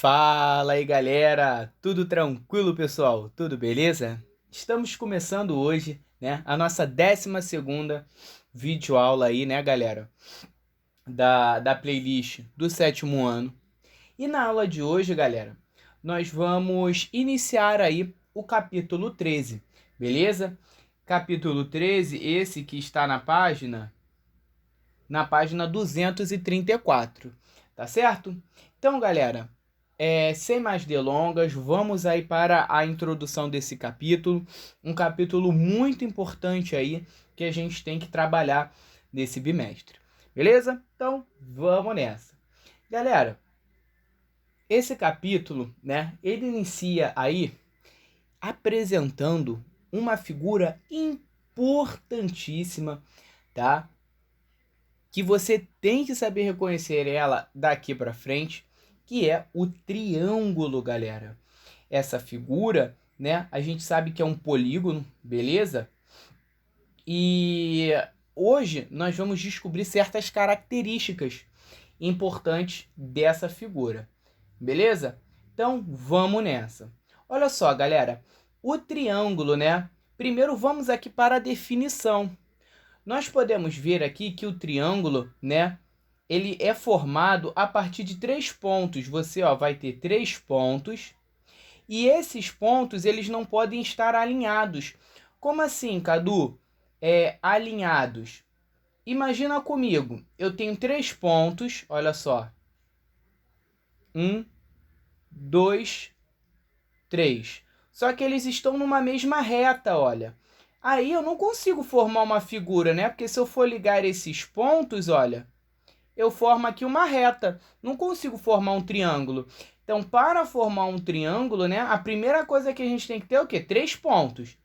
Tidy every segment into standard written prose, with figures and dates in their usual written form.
Fala aí, galera! Tudo tranquilo, pessoal? Tudo beleza? Estamos começando hoje, né, a nossa 12ª videoaula aí, né, galera, da playlist do 7º ano. E na aula de hoje, galera, nós vamos iniciar aí o capítulo 13, beleza? Capítulo 13, esse que está na página 234, tá certo? Então, galera, sem mais delongas, vamos aí para a introdução desse capítulo, um capítulo muito importante aí que a gente tem que trabalhar nesse bimestre, beleza? Então, vamos nessa. Galera, esse capítulo, né, ele inicia aí apresentando uma figura importantíssima, tá? Que você tem que saber reconhecer ela daqui para frente, que é o triângulo, galera. Essa figura, né, a gente sabe que é um polígono, beleza? E hoje nós vamos descobrir certas características importantes dessa figura, beleza? Então, vamos nessa. Olha só, galera, o triângulo, né? Primeiro vamos aqui para a definição. Nós podemos ver aqui que o triângulo, né, ele é formado a partir de 3 pontos. Você, vai ter 3 pontos e esses pontos eles não podem estar alinhados. Como assim, Cadu? Alinhados. Imagina comigo, eu tenho 3 pontos, olha só. 1, 2, 3. Só que eles estão numa mesma reta, olha. Aí eu não consigo formar uma figura, né? Porque se eu for ligar esses pontos, olha, eu formo aqui uma reta. Não consigo formar um triângulo. Então, para formar um triângulo, né? A primeira coisa que a gente tem que ter é o quê? 3 pontos.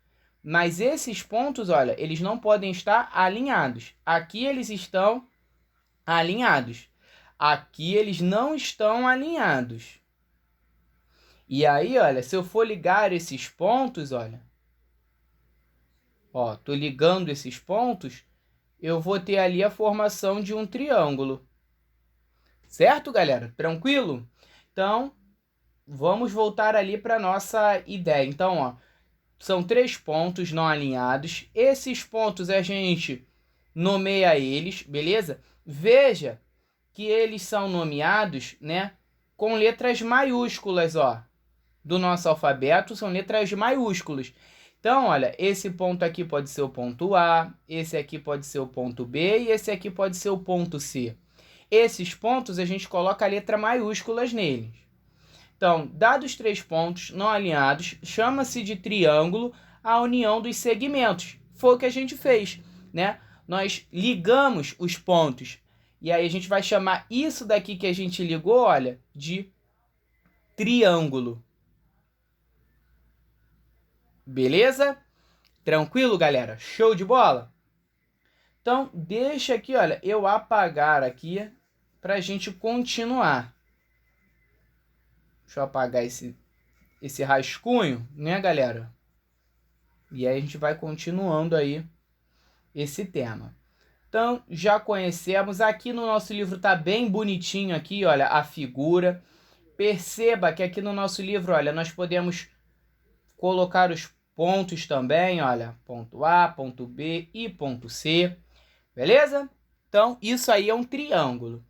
Mas esses pontos, olha, eles não podem estar alinhados. Aqui eles estão alinhados. Aqui eles não estão alinhados. E aí, olha, se eu for ligar esses pontos, olha, tô ligando esses pontos, eu vou ter ali a formação de um triângulo. Certo, galera? Tranquilo? Então, vamos voltar ali para nossa ideia. Então, são 3 pontos não alinhados. Esses pontos a gente nomeia eles, beleza? Veja que eles são nomeados, né, com letras maiúsculas, do nosso alfabeto, são letras maiúsculas. Então, olha, esse ponto aqui pode ser o ponto A, esse aqui pode ser o ponto B e esse aqui pode ser o ponto C. Esses pontos a gente coloca a letra maiúsculas neles. Então, dados 3 pontos não alinhados, chama-se de triângulo a união dos segmentos. Foi o que a gente fez, né? Nós ligamos os pontos. E aí a gente vai chamar isso daqui que a gente ligou, olha, de triângulo. Beleza? Tranquilo, galera? Show de bola? Então, deixa aqui, olha, eu apagar aqui para a gente continuar. Deixa eu apagar esse rascunho, né, galera? E aí a gente vai continuando aí esse tema. Então, já conhecemos. Aqui no nosso livro tá bem bonitinho aqui, olha, a figura. Perceba que aqui no nosso livro, olha, nós podemos colocar os pontos também, olha, ponto A, ponto B e ponto C. Beleza? Então, isso aí é um triângulo.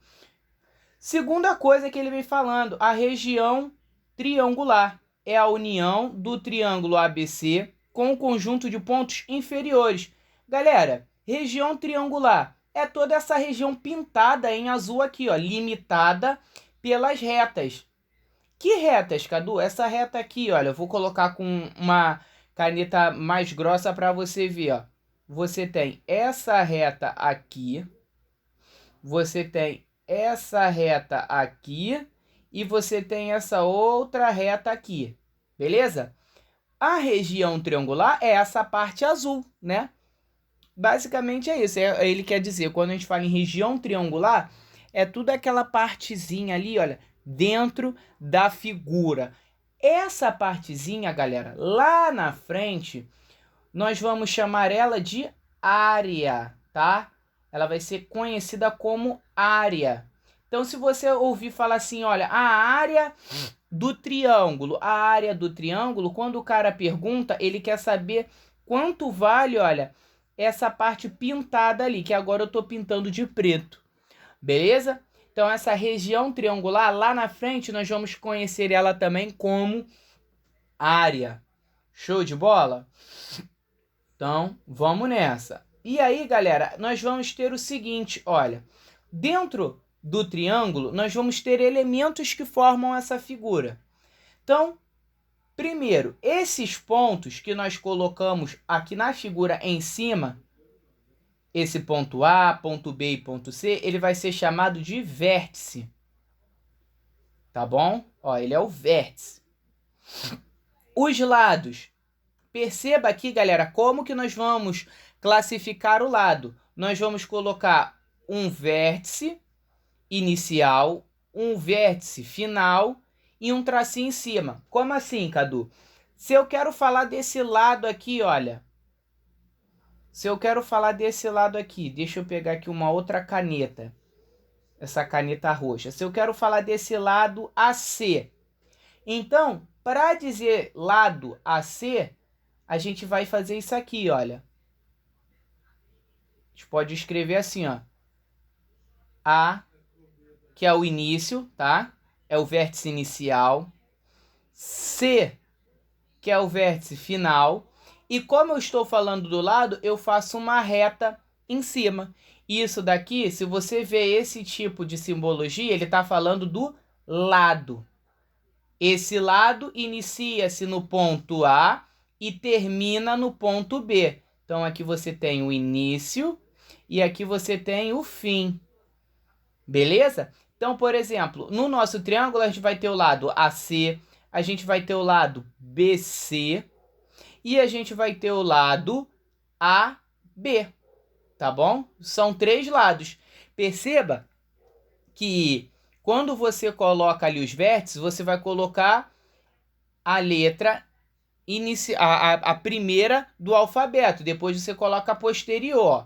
Segunda coisa que ele vem falando, a região triangular. É a união do triângulo ABC com o conjunto de pontos inferiores. Galera, região triangular é toda essa região pintada em azul aqui, limitada pelas retas. Que retas, Cadu? Essa reta aqui, olha, eu vou colocar com uma caneta mais grossa para você ver, Você tem essa reta aqui, você tem essa reta aqui e você tem essa outra reta aqui, beleza? A região triangular é essa parte azul, né? Basicamente é isso. Ele quer dizer, quando a gente fala em região triangular, é tudo aquela partezinha ali, olha, dentro da figura. Essa partezinha, galera, lá na frente, nós vamos chamar ela de área, tá? Ela vai ser conhecida como área. Então, se você ouvir falar assim, olha, a área do triângulo, a área do triângulo, quando o cara pergunta, ele quer saber quanto vale, olha, essa parte pintada ali, que agora eu estou pintando de preto. Beleza? Então, essa região triangular, lá na frente, nós vamos conhecer ela também como área. Show de bola? Então, vamos nessa. E aí, galera, nós vamos ter o seguinte, olha, dentro do triângulo, nós vamos ter elementos que formam essa figura. Então, primeiro, esses pontos que nós colocamos aqui na figura em cima, esse ponto A, ponto B e ponto C, ele vai ser chamado de vértice. Tá bom? Ó, ele é o vértice. Os lados. Perceba aqui, galera, como que nós vamos classificar o lado. Nós vamos colocar um vértice inicial, um vértice final e um tracinho em cima. Como assim, Cadu? Se eu quero falar desse lado aqui, olha. Se eu quero falar desse lado aqui, deixa eu pegar aqui uma outra caneta. Essa caneta roxa. Se eu quero falar desse lado AC. Então, para dizer lado AC, a gente vai fazer isso aqui, olha. A gente pode escrever assim, ó. A, que é o início, tá? É o vértice inicial. C, que é o vértice final. E como eu estou falando do lado, eu faço uma reta em cima. Isso daqui, se você vê esse tipo de simbologia, ele está falando do lado. Esse lado inicia-se no ponto A e termina no ponto B. Então, aqui você tem o início e aqui você tem o fim. Beleza? Então, por exemplo, no nosso triângulo, a gente vai ter o lado AC, a gente vai ter o lado BC e a gente vai ter o lado AB. Tá bom? São 3 lados. Perceba que quando você coloca ali os vértices, você vai colocar a letra a primeira do alfabeto. Depois você coloca a posterior.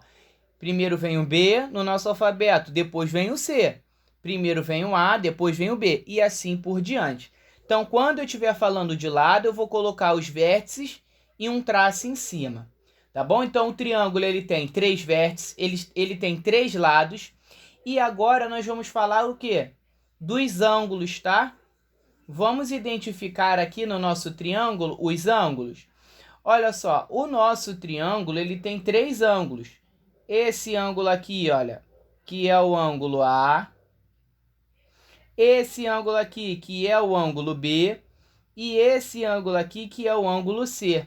Primeiro vem o B no nosso alfabeto, depois vem o C. Primeiro vem o A, depois vem o B. E assim por diante. Então, quando eu estiver falando de lado, eu vou colocar os vértices e um traço em cima. Tá bom? Então, o triângulo ele tem 3 vértices, ele tem 3 lados. E agora nós vamos falar o quê? Dos ângulos, tá? Vamos identificar aqui no nosso triângulo os ângulos. Olha só, o nosso triângulo ele tem 3 ângulos. Esse ângulo aqui, olha, que é o ângulo A. Esse ângulo aqui, que é o ângulo B. E esse ângulo aqui, que é o ângulo C.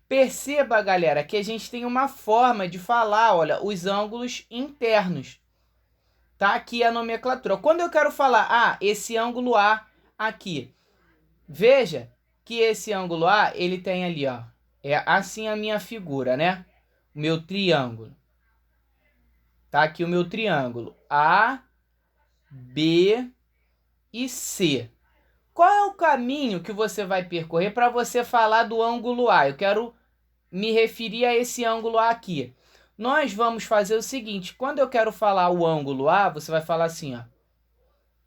Perceba, galera, que a gente tem uma forma de falar, olha, os ângulos internos. Tá aqui a nomenclatura. Quando eu quero falar, esse ângulo A aqui. Veja que esse ângulo A, ele tem ali, ó. É assim a minha figura, né? O meu triângulo. Tá aqui o meu triângulo. A, B e C. Qual é o caminho que você vai percorrer para você falar do ângulo A? Eu quero me referir a esse ângulo A aqui. Nós vamos fazer o seguinte, quando eu quero falar o ângulo A, você vai falar assim, ó.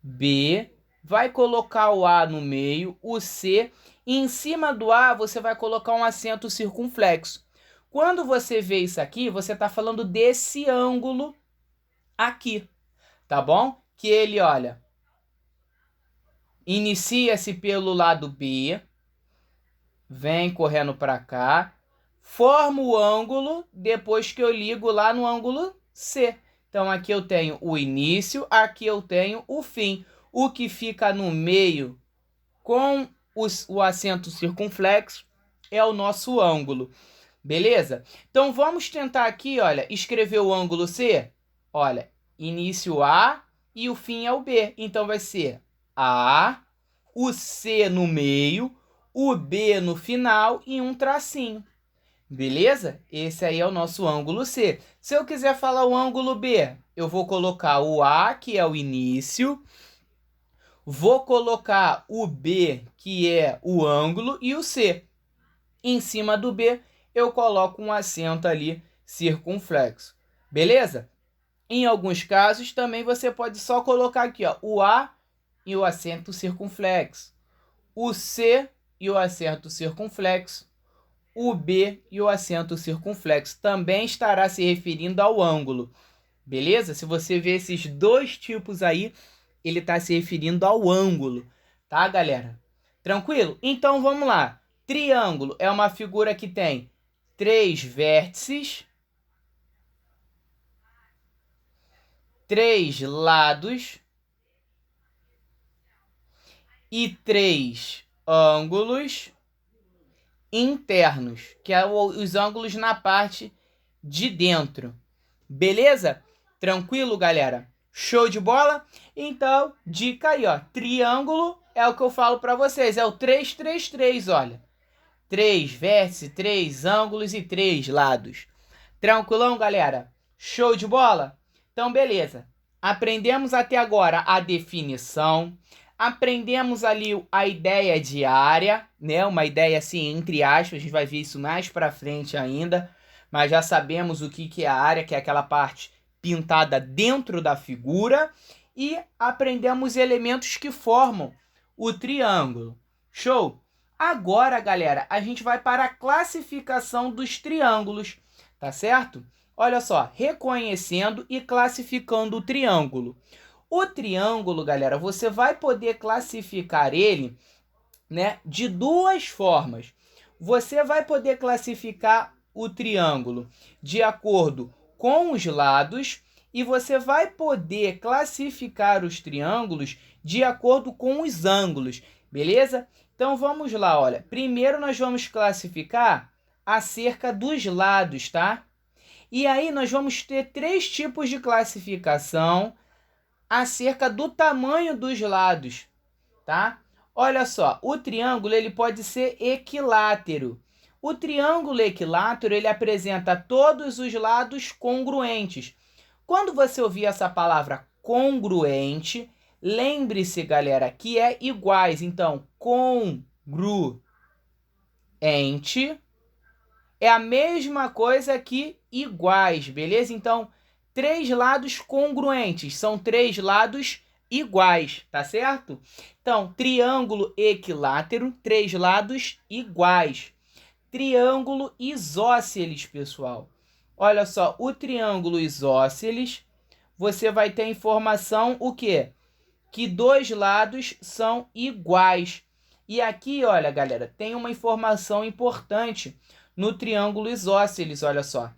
B, vai colocar o A no meio, o C, e em cima do A você vai colocar um acento circunflexo. Quando você vê isso aqui, você está falando desse ângulo aqui, tá bom? Que ele, olha, inicia-se pelo lado B, vem correndo para cá, forma o ângulo depois que eu ligo lá no ângulo C. Então, aqui eu tenho o início, aqui eu tenho o fim. O que fica no meio com o acento circunflexo é o nosso ângulo. Beleza? Então, vamos tentar aqui, olha, escrever o ângulo C. Olha, início A e o fim é o B. Então, vai ser A, o C no meio, o B no final e um tracinho. Beleza? Esse aí é o nosso ângulo C. Se eu quiser falar o ângulo B, eu vou colocar o A, que é o início, vou colocar o B, que é o ângulo, e o C. Em cima do B, eu coloco um acento ali circunflexo. Beleza? Em alguns casos, também você pode só colocar aqui, ó, o A e o acento circunflexo. o C e o acento circunflexo, o B e o acento circunflexo. Também estará se referindo ao ângulo. Beleza? Se você ver esses dois tipos aí, ele está se referindo ao ângulo. Tá, galera? Tranquilo? Então, vamos lá. Triângulo é uma figura que tem 3 vértices, 3 lados e 3 ângulos internos, que é os ângulos na parte de dentro. Beleza? Tranquilo, galera? Show de bola? Então, dica aí, ó. Triângulo é o que eu falo para vocês. É o 3-3-3, olha. 3 vértices, 3 ângulos e 3 lados. Tranquilão, galera? Show de bola? Então, beleza. Aprendemos até agora a definição. Aprendemos ali a ideia de área, né? Uma ideia assim, entre aspas. A gente vai ver isso mais para frente ainda. Mas já sabemos o que é a área, que é aquela parte pintada dentro da figura. E aprendemos elementos que formam o triângulo. Show? Agora, galera, a gente vai para a classificação dos triângulos, tá certo? Olha só, reconhecendo e classificando o triângulo. O triângulo, galera, você vai poder classificar ele, né, de duas formas. Você vai poder classificar o triângulo de acordo com os lados e você vai poder classificar os triângulos de acordo com os ângulos, beleza? Então vamos lá, olha. Primeiro nós vamos classificar acerca dos lados, tá? E aí nós vamos ter 3 tipos de classificação acerca do tamanho dos lados, tá? Olha só, o triângulo ele pode ser equilátero. O triângulo equilátero ele apresenta todos os lados congruentes. Quando você ouvir essa palavra congruente, lembre-se, galera, que é iguais. Então, congruente é a mesma coisa que iguais, beleza? Então, 3 lados congruentes são 3 lados iguais, tá certo? Então, triângulo equilátero, 3 lados iguais. Triângulo isósceles, pessoal. Olha só, o triângulo isósceles, você vai ter informação o quê? Que 2 lados são iguais. E aqui, olha, galera, tem uma informação importante no triângulo isósceles, olha só.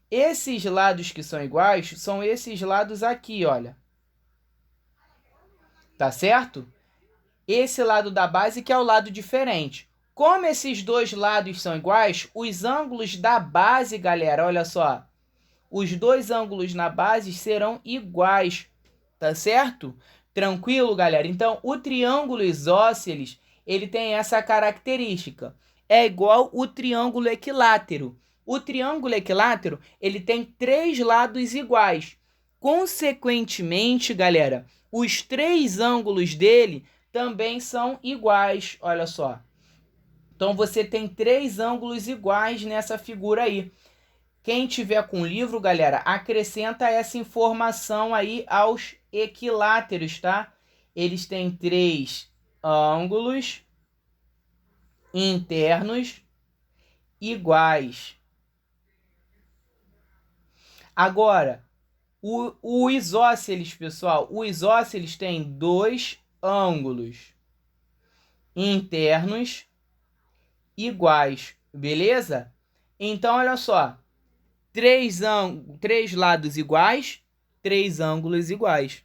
Esses lados que são iguais são esses lados aqui, olha. Tá certo? Esse lado da base que é o lado diferente. Como esses dois lados são iguais, os ângulos da base, galera, olha só. Os dois ângulos na base serão iguais, tá certo? Tranquilo, galera? Então, o triângulo isósceles, ele tem essa característica. É igual o triângulo equilátero. O triângulo equilátero, ele tem 3 lados iguais. Consequentemente, galera, os 3 ângulos dele também são iguais, olha só. Então, você tem 3 ângulos iguais nessa figura aí. Quem tiver com o livro, galera, acrescenta essa informação aí aos equiláteros, tá? Eles têm 3 ângulos internos iguais. Agora, o isósceles, pessoal, o isósceles tem 2 ângulos internos iguais, beleza? Então, olha só, 3 lados iguais, 3 ângulos iguais.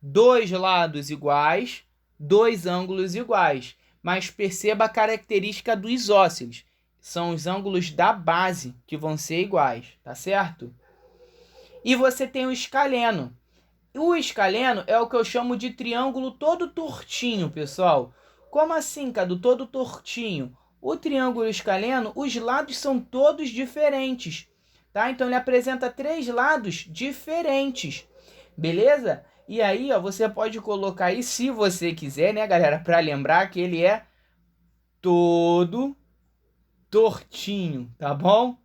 2 lados iguais, 2 ângulos iguais. Mas perceba a característica do isósceles. São os ângulos da base que vão ser iguais, tá certo? E você tem o escaleno. O escaleno é o que eu chamo de triângulo todo tortinho, pessoal. Como assim, Cadu? Todo tortinho? O triângulo escaleno, os lados são todos diferentes, tá? Então ele apresenta 3 lados diferentes, beleza? E aí, ó, você pode colocar aí, se você quiser, né, galera, para lembrar que ele é todo tortinho, tá bom?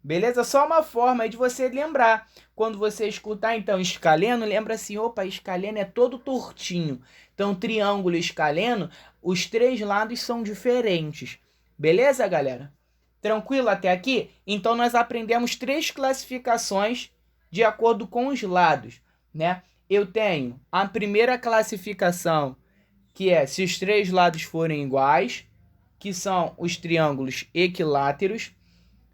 Beleza? Só uma forma aí de você lembrar. Quando você escutar, então, escaleno, lembra assim, opa, escaleno é todo tortinho. Então, triângulo e escaleno, os três lados são diferentes. Beleza, galera? Tranquilo até aqui? Então, nós aprendemos 3 classificações de acordo com os lados, né? Eu tenho a primeira classificação, que é se os 3 lados forem iguais, que são os triângulos equiláteros.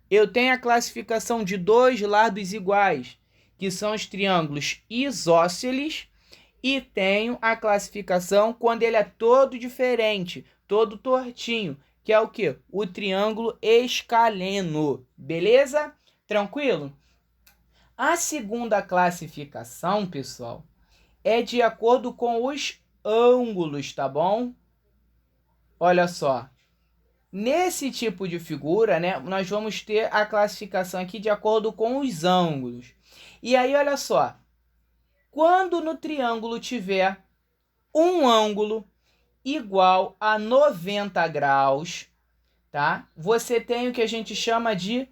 Eu tenho a classificação de 2 lados iguais, que são os triângulos isósceles. E tenho a classificação quando ele é todo diferente, todo tortinho, que é o quê? O triângulo escaleno. Beleza? Tranquilo? A segunda classificação, pessoal, é de acordo com os ângulos, tá bom? Olha só. Nesse tipo de figura, né, nós vamos ter a classificação aqui de acordo com os ângulos. E aí, olha só. Quando no triângulo tiver um ângulo igual a 90 graus, tá? Você tem o que a gente chama de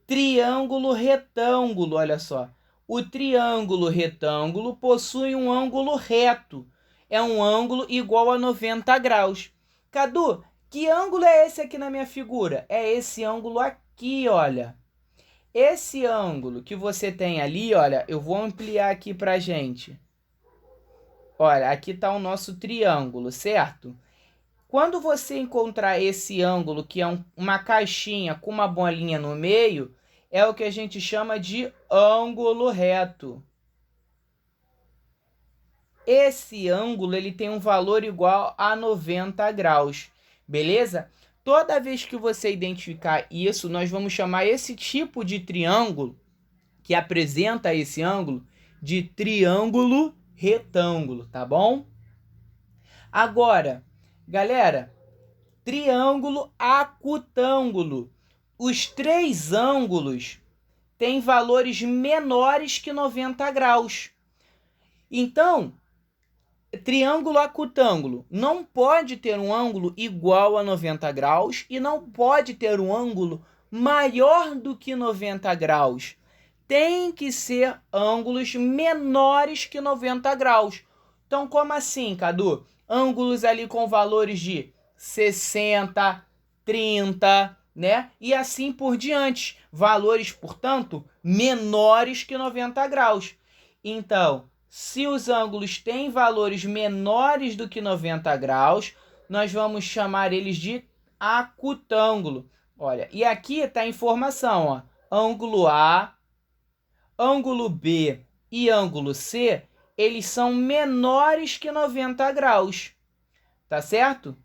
triângulo retângulo, olha só. O triângulo retângulo possui um ângulo reto. É um ângulo igual a 90 graus. Cadu, que ângulo é esse aqui na minha figura? É esse ângulo aqui, olha. Esse ângulo que você tem ali, olha, eu vou ampliar aqui pra gente. Olha, aqui está o nosso triângulo, certo? Quando você encontrar esse ângulo, que é uma caixinha com uma bolinha no meio, é o que a gente chama de ângulo reto. Esse ângulo ele tem um valor igual a 90 graus, beleza? Toda vez que você identificar isso, nós vamos chamar esse tipo de triângulo, que apresenta esse ângulo, de triângulo retângulo, tá bom? Agora, galera, triângulo acutângulo. Os 3 ângulos têm valores menores que 90 graus. Então, triângulo acutângulo não pode ter um ângulo igual a 90 graus e não pode ter um ângulo maior do que 90 graus. Tem que ser ângulos menores que 90 graus. Então, como assim, Cadu? Ângulos ali com valores de 60, 30, né? E assim por diante. Valores, portanto, menores que 90 graus. Então, se os ângulos têm valores menores do que 90 graus, nós vamos chamar eles de acutângulo. Olha, e aqui está a informação, ó. Ângulo A, ângulo B e ângulo C, eles são menores que 90 graus, tá certo?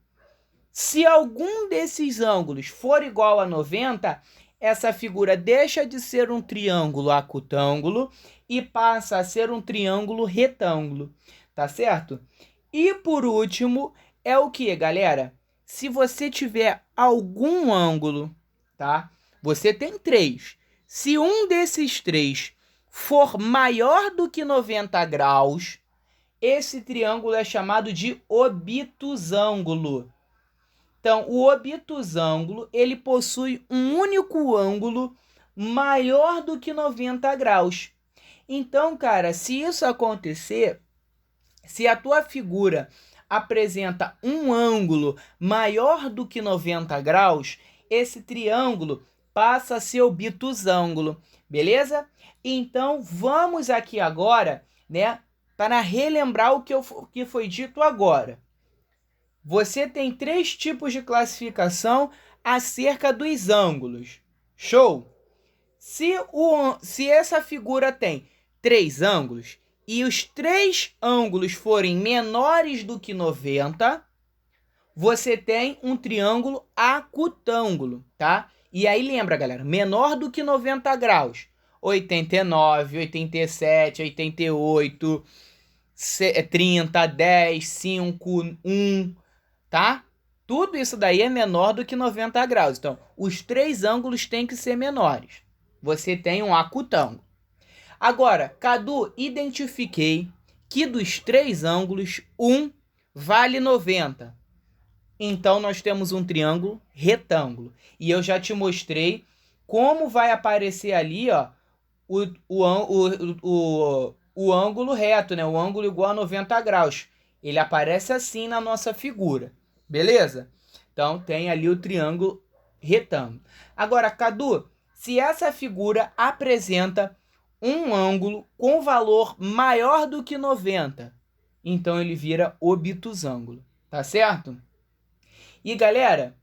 Se algum desses ângulos for igual a 90, essa figura deixa de ser um triângulo acutângulo e passa a ser um triângulo retângulo, tá certo? E por último, é o que, galera? Se você tiver algum ângulo, tá? Você tem 3. Se um desses 3 for maior do que 90 graus, esse triângulo é chamado de obtusângulo. Então, o obtusângulo, ele possui um único ângulo maior do que 90 graus. Então, cara, se isso acontecer, se a tua figura apresenta um ângulo maior do que 90 graus, esse triângulo passa a ser obtusângulo, beleza? Então, vamos aqui agora, né, para relembrar o que foi dito agora. Você tem 3 tipos de classificação acerca dos ângulos. Show? Se essa figura tem 3 ângulos e os 3 ângulos forem menores do que 90, você tem um triângulo acutângulo, tá? E aí lembra, galera, menor do que 90 graus. 89, 87, 88, 30, 10, 5, 1, tá? Tudo isso daí é menor do que 90 graus. Então, os 3 ângulos têm que ser menores. Você tem um acutângulo. Agora, Cadu, identifiquei que dos 3 ângulos, um vale 90. Então, nós temos um triângulo retângulo. E eu já te mostrei como vai aparecer ali, ó, o ângulo reto, né? O ângulo igual a 90 graus. Ele aparece assim na nossa figura, beleza? Então tem ali o triângulo retângulo. Agora, Cadu, se essa figura apresenta um ângulo com valor maior do que 90, então ele vira obtusângulo, tá certo? E galera,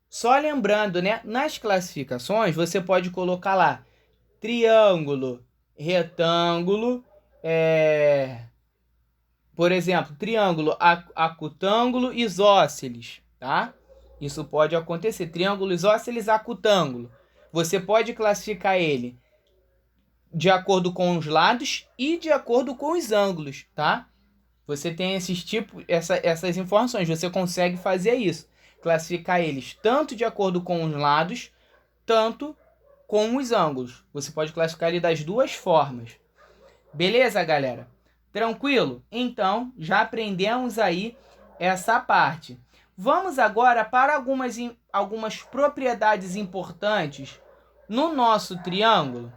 só lembrando, né? Nas classificações você pode colocar lá triângulo, retângulo, por exemplo, triângulo, acutângulo, isósceles, tá? Isso pode acontecer. Triângulo, isósceles, acutângulo. Você pode classificar ele de acordo com os lados e de acordo com os ângulos, tá? Você tem esses tipos, essas informações, você consegue fazer isso. Classificar eles tanto de acordo com os lados, tanto com os ângulos. Você pode classificar ele das duas formas. Beleza, galera? Tranquilo? Então, já aprendemos aí essa parte. Vamos agora para algumas propriedades importantes no nosso triângulo,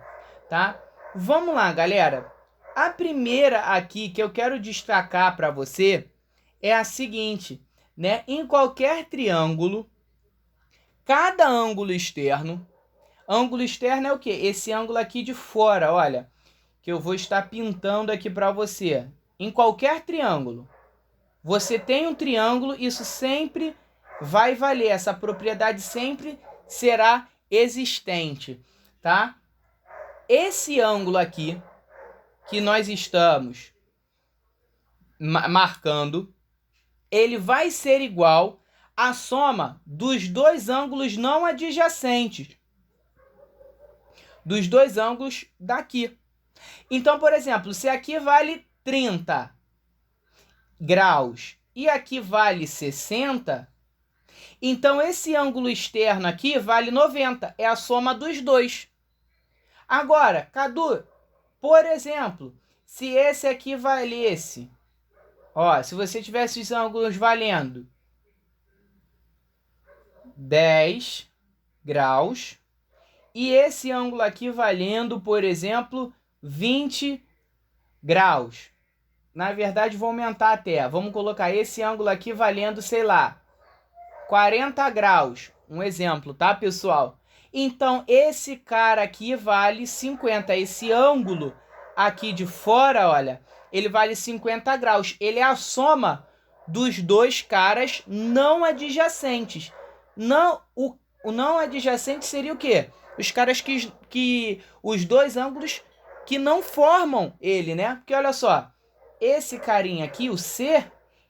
tá? Vamos lá, galera. A primeira aqui que eu quero destacar para você é a seguinte, né? Em qualquer triângulo, cada ângulo externo é o quê? Esse ângulo aqui de fora, olha, que eu vou estar pintando aqui para você. Em qualquer triângulo, você tem um triângulo, isso sempre vai valer, essa propriedade sempre será existente, tá? Esse ângulo aqui que nós estamos marcando, ele vai ser igual à soma dos dois ângulos não adjacentes, dos dois ângulos daqui. Então, por exemplo, se aqui vale 30 graus e aqui vale 60, então esse ângulo externo aqui vale 90, é a soma dos dois. Agora, Cadu, por exemplo, se esse aqui valesse, ó, se você tivesse os ângulos valendo 10 graus e esse ângulo aqui valendo, por exemplo, 20 graus. Na verdade, vou aumentar até. Vamos colocar esse ângulo aqui valendo, sei lá, 40 graus. Um exemplo, tá, pessoal? Então, esse cara aqui vale 50. Esse ângulo aqui de fora, olha, ele vale 50 graus. Ele é a soma dos dois caras não adjacentes. O não adjacente seria o quê? Os caras que os dois ângulos que não formam ele, né? Porque olha só, esse carinha aqui, o C,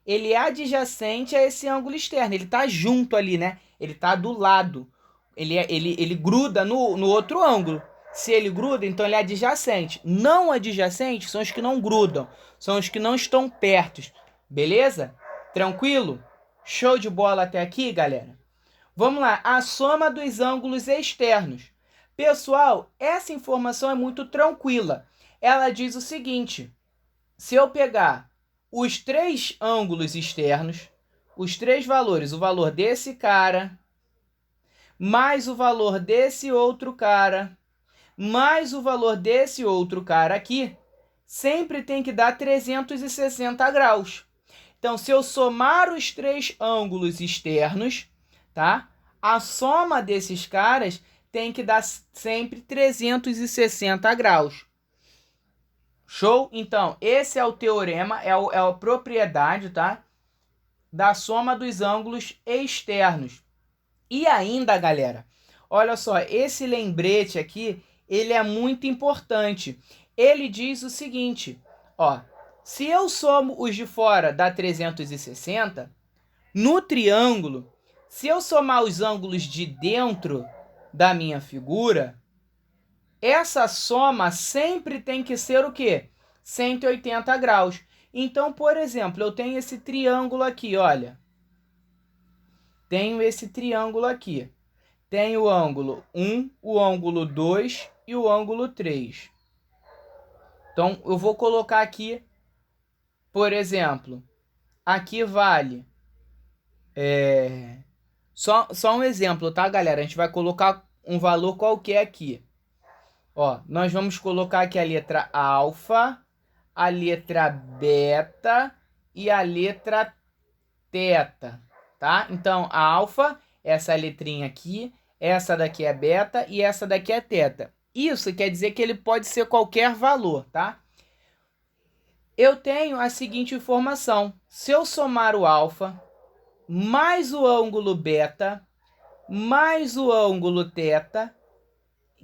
ele é adjacente a esse ângulo externo. Ele tá junto ali, né? Ele tá do lado. Ele gruda no outro ângulo. Se ele gruda, então ele é adjacente. Não adjacentes são os que não grudam. São os que não estão perto. Beleza? Tranquilo? Show de bola até aqui, galera? Vamos lá. A soma dos ângulos externos. Pessoal, essa informação é muito tranquila. Ela diz o seguinte: se eu pegar os três ângulos externos, os três valores, o valor desse cara, mais o valor desse outro cara, mais o valor desse outro cara aqui, sempre tem que dar 360 graus. Então, se eu somar os três ângulos externos, tá? A soma desses caras tem que dar sempre 360 graus. Show? Então, esse é o teorema, é a propriedade, tá? Da soma dos ângulos externos. E ainda, galera, olha só, esse lembrete aqui, ele é muito importante. Ele diz o seguinte, ó, se eu somo os de fora, dá 360, no triângulo, se eu somar os ângulos de dentro da minha figura, essa soma sempre tem que ser o quê? 180 graus. Então, por exemplo, eu tenho esse triângulo aqui, olha. Tenho esse triângulo aqui. Tenho o ângulo 1, o ângulo 2 e o ângulo 3. Então, eu vou colocar aqui, por exemplo, aqui vale... Só um exemplo, tá, galera? A gente vai colocar um valor qualquer aqui. Ó, nós vamos colocar aqui a letra alfa, a letra beta e a letra teta, tá? Então, a alfa, essa letrinha aqui, essa daqui é beta e essa daqui é teta. Isso quer dizer que ele pode ser qualquer valor, tá? Eu tenho a seguinte informação. Se eu somar o alfa mais o ângulo beta mais o ângulo teta,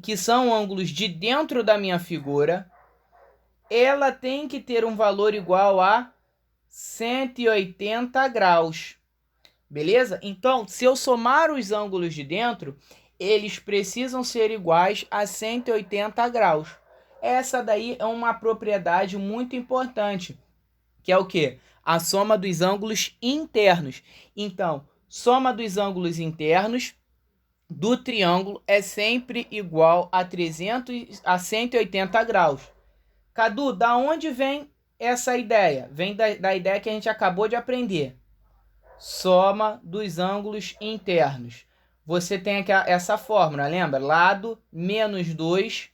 que são ângulos de dentro da minha figura, ela tem que ter um valor igual a 180 graus. Beleza? Então, se eu somar os ângulos de dentro, eles precisam ser iguais a 180 graus. Essa daí é uma propriedade muito importante, que é o quê? A soma dos ângulos internos. Então, soma dos ângulos internos do triângulo é sempre igual a 180 graus. Cadu, da onde vem essa ideia? Vem da ideia que a gente acabou de aprender. Soma dos ângulos internos. Você tem aqui essa fórmula, lembra? Lado menos 2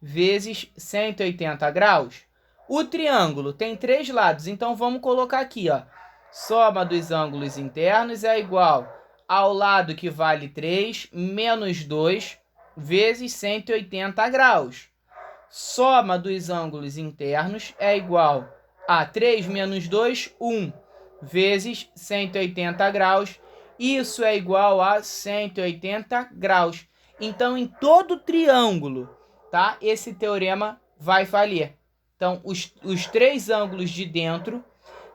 vezes 180 graus. O triângulo tem 3 lados, então vamos colocar aqui, ó. Soma dos ângulos internos é igual ao lado que vale 3 menos 2 vezes 180 graus. Soma dos ângulos internos é igual a 3 menos 2, 1, vezes 180 graus. Isso é igual a 180 graus. Então, em todo triângulo, tá? Esse teorema vai valer. Então, os três ângulos de dentro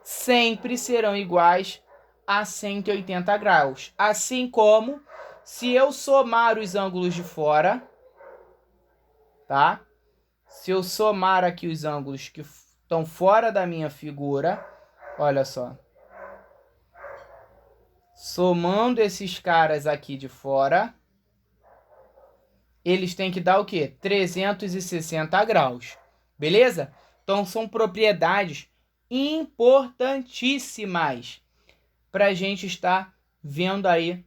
sempre serão iguais a 180 graus. Assim como, se eu somar os ângulos de fora, tá? Se eu somar aqui os ângulos que estão fora da minha figura, olha só. Somando esses caras aqui de fora, eles têm que dar o quê? 360 graus. Beleza? Então, são propriedades importantíssimas para a gente estar vendo aí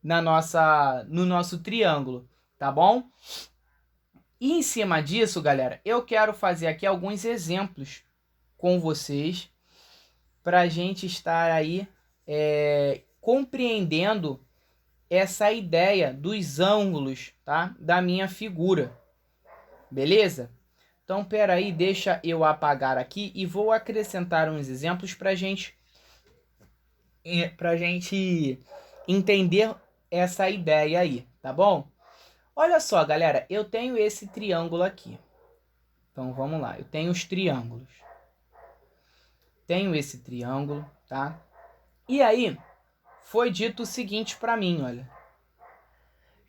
no nosso triângulo, tá bom? E em cima disso, galera, eu quero fazer aqui alguns exemplos com vocês para a gente estar aí compreendendo essa ideia dos ângulos, tá? Da minha figura, beleza? Então, pera aí, deixa eu apagar aqui e vou acrescentar uns exemplos para a gente entender essa ideia aí, tá bom? Olha só, galera, eu tenho esse triângulo aqui. Então, vamos lá. Eu tenho os triângulos. Tenho esse triângulo, tá? E aí, foi dito o seguinte para mim, olha.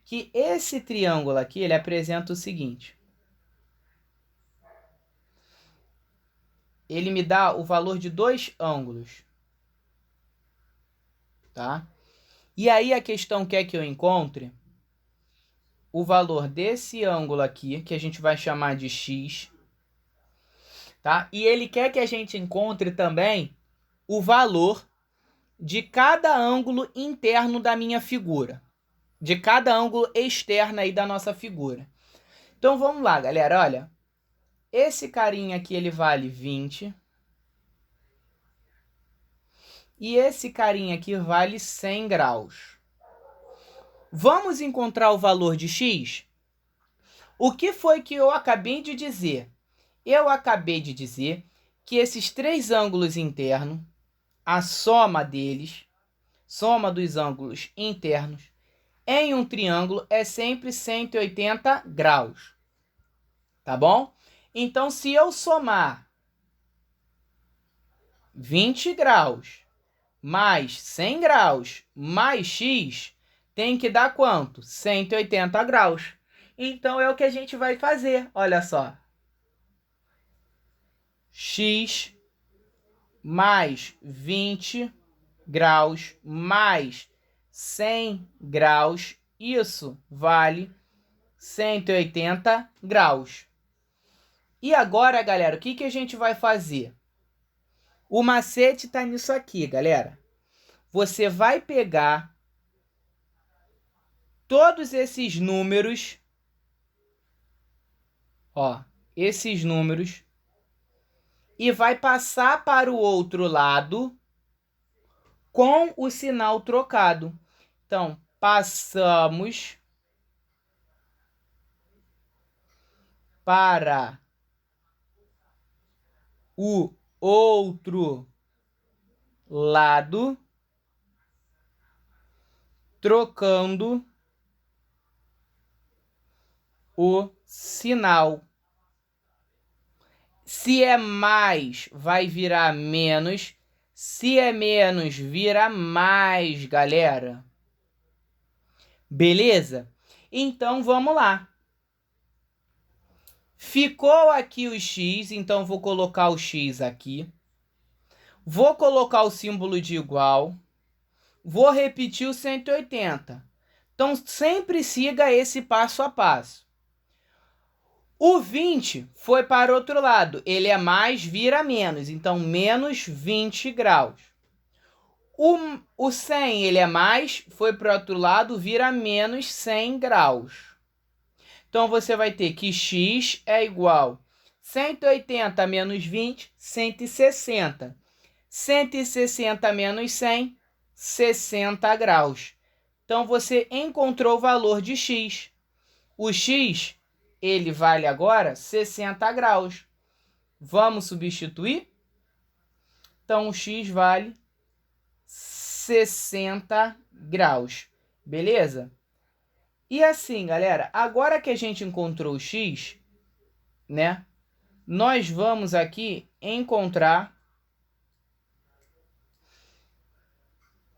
Que esse triângulo aqui, ele apresenta o seguinte. Ele me dá o valor de dois ângulos. Tá? E aí, a questão quer que eu encontre o valor desse ângulo aqui, que a gente vai chamar de x, tá? E ele quer que a gente encontre também o valor de cada ângulo interno da minha figura, de cada ângulo externo aí da nossa figura. Então vamos lá, galera, olha. Esse carinha aqui, ele vale 20. E esse carinha aqui vale 100 graus. Vamos encontrar o valor de x? O que foi que eu acabei de dizer? Eu acabei de dizer que esses três ângulos internos, a soma deles, soma dos ângulos internos, em um triângulo é sempre 180 graus. Tá bom? Então, se eu somar 20 graus mais 100 graus mais x, tem que dar quanto? 180 graus. Então, é o que a gente vai fazer. Olha só. X mais 20 graus mais 100 graus, isso vale 180 graus. E agora, galera, o que a gente vai fazer? O macete está nisso aqui, galera. Você vai pegar todos esses números, ó, esses números, e vai passar para o outro lado com o sinal trocado. Então, passamos para o outro lado, trocando o sinal. Se é mais, vai virar menos. Se é menos, vira mais, galera. Beleza? Então, vamos lá. Ficou aqui o x, então vou colocar o x aqui. Vou colocar o símbolo de igual. Vou repetir o 180. Então, sempre siga esse passo a passo. O 20 foi para o outro lado. Ele é mais, vira menos. Então, menos 20 graus. O 100, ele é mais, foi para o outro lado, vira menos 100 graus. Então, você vai ter que x é igual a 180 menos 20, 160. 160 menos 100, 60 graus. Então, você encontrou o valor de x. O x, ele vale agora 60 graus. Vamos substituir? Então, o x vale 60 graus. Beleza? E assim, galera, agora que a gente encontrou o x, né? Nós vamos aqui encontrar...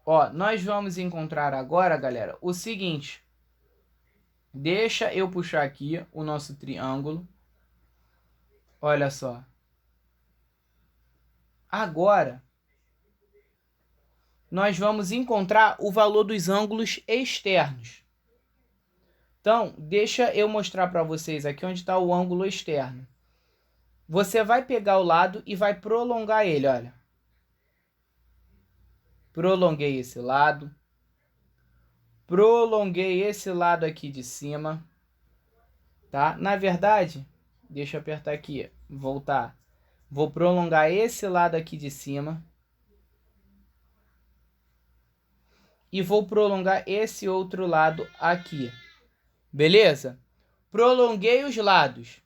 Ó, nós vamos encontrar agora, galera, o seguinte. Deixa eu puxar aqui o nosso triângulo. Olha só. Agora, nós vamos encontrar o valor dos ângulos externos. Então, deixa eu mostrar para vocês aqui onde está o ângulo externo. Você vai pegar o lado e vai prolongar ele, olha. Prolonguei esse lado. Prolonguei esse lado aqui de cima. Tá? Na verdade, deixa eu apertar aqui, voltar. Vou prolongar esse lado aqui de cima. E vou prolongar esse outro lado aqui. Beleza? Prolonguei os lados.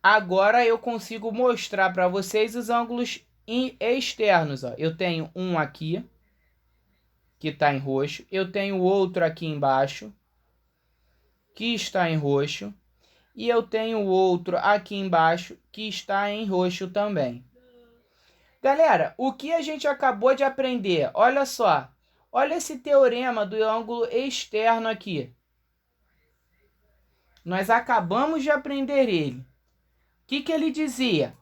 Agora eu consigo mostrar para vocês os ângulos externos. Ó. Eu tenho um aqui, que está em roxo. Eu tenho outro aqui embaixo, que está em roxo. E eu tenho outro aqui embaixo, que está em roxo também. Galera, o que a gente acabou de aprender? Olha só. Olha esse teorema do ângulo externo aqui. Nós acabamos de aprender ele. O que ele dizia?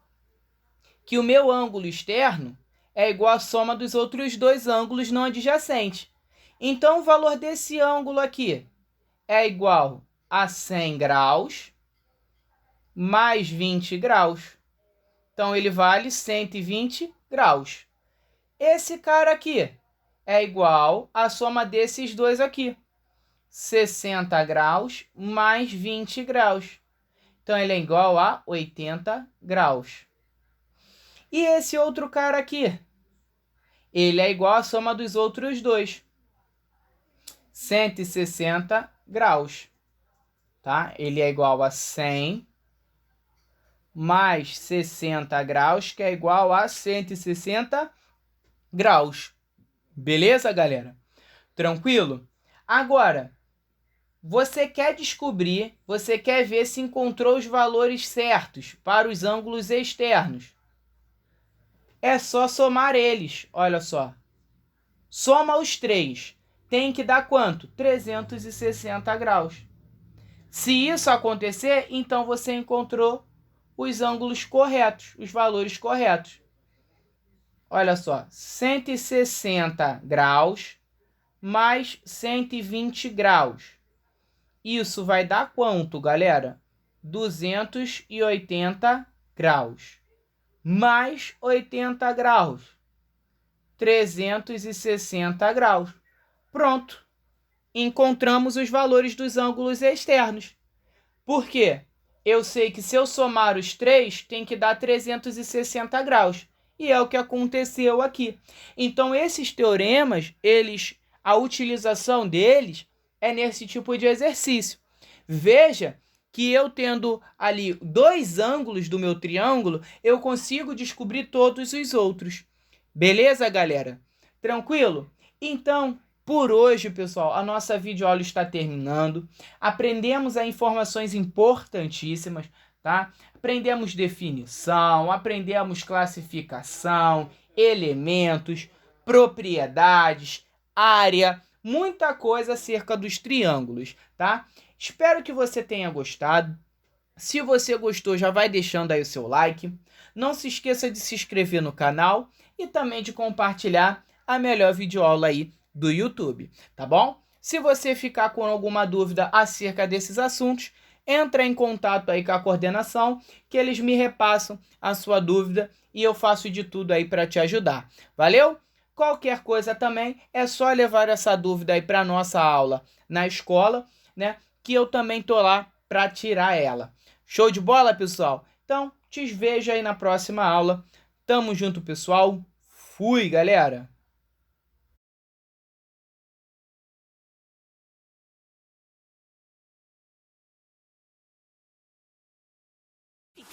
Que o meu ângulo externo é igual à soma dos outros dois ângulos não adjacentes. Então, o valor desse ângulo aqui é igual a 100 graus mais 20 graus. Então, ele vale 120 graus. Esse cara aqui é igual à soma desses dois aqui. 60 graus mais 20 graus. Então, ele é igual a 80 graus. E esse outro cara aqui? Ele é igual à soma dos outros dois. 160 graus. Tá? Ele é igual a 100 mais 60 graus, que é igual a 160 graus. Beleza, galera? Tranquilo? Agora, você quer descobrir, você quer ver se encontrou os valores certos para os ângulos externos. É só somar eles, olha só. Soma os três. Tem que dar quanto? 360 graus. Se isso acontecer, então você encontrou os ângulos corretos, os valores corretos. Olha só, 160 graus mais 120 graus. Isso vai dar quanto, galera? 280 graus. Mais 80 graus. 360 graus. Pronto. encontramos os valores dos ângulos externos. Por quê? Eu sei que se eu somar os três, tem que dar 360 graus. E é o que aconteceu aqui. Então, esses teoremas, a utilização deles é nesse tipo de exercício. Veja que eu tendo ali dois ângulos do meu triângulo, eu consigo descobrir todos os outros. Beleza, galera? Tranquilo? Então, por hoje, pessoal, a nossa videoaula está terminando. Aprendemos informações importantíssimas, tá? Aprendemos definição, aprendemos classificação, elementos, propriedades, área, muita coisa acerca dos triângulos, tá? Espero que você tenha gostado. Se você gostou, já vai deixando aí o seu like. Não se esqueça de se inscrever no canal e também de compartilhar a melhor videoaula aí do YouTube, tá bom? Se você ficar com alguma dúvida acerca desses assuntos, entra em contato aí com a coordenação, que eles me repassam a sua dúvida e eu faço de tudo aí para te ajudar. Valeu? Qualquer coisa também é só levar essa dúvida aí para nossa aula na escola, né? Que eu também tô lá para tirar ela. Show de bola, pessoal? Então, te vejo aí na próxima aula. Tamo junto, pessoal. Fui, galera!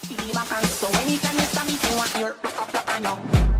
Feel my hands, so anytime you stop me, you want your rock up, I know.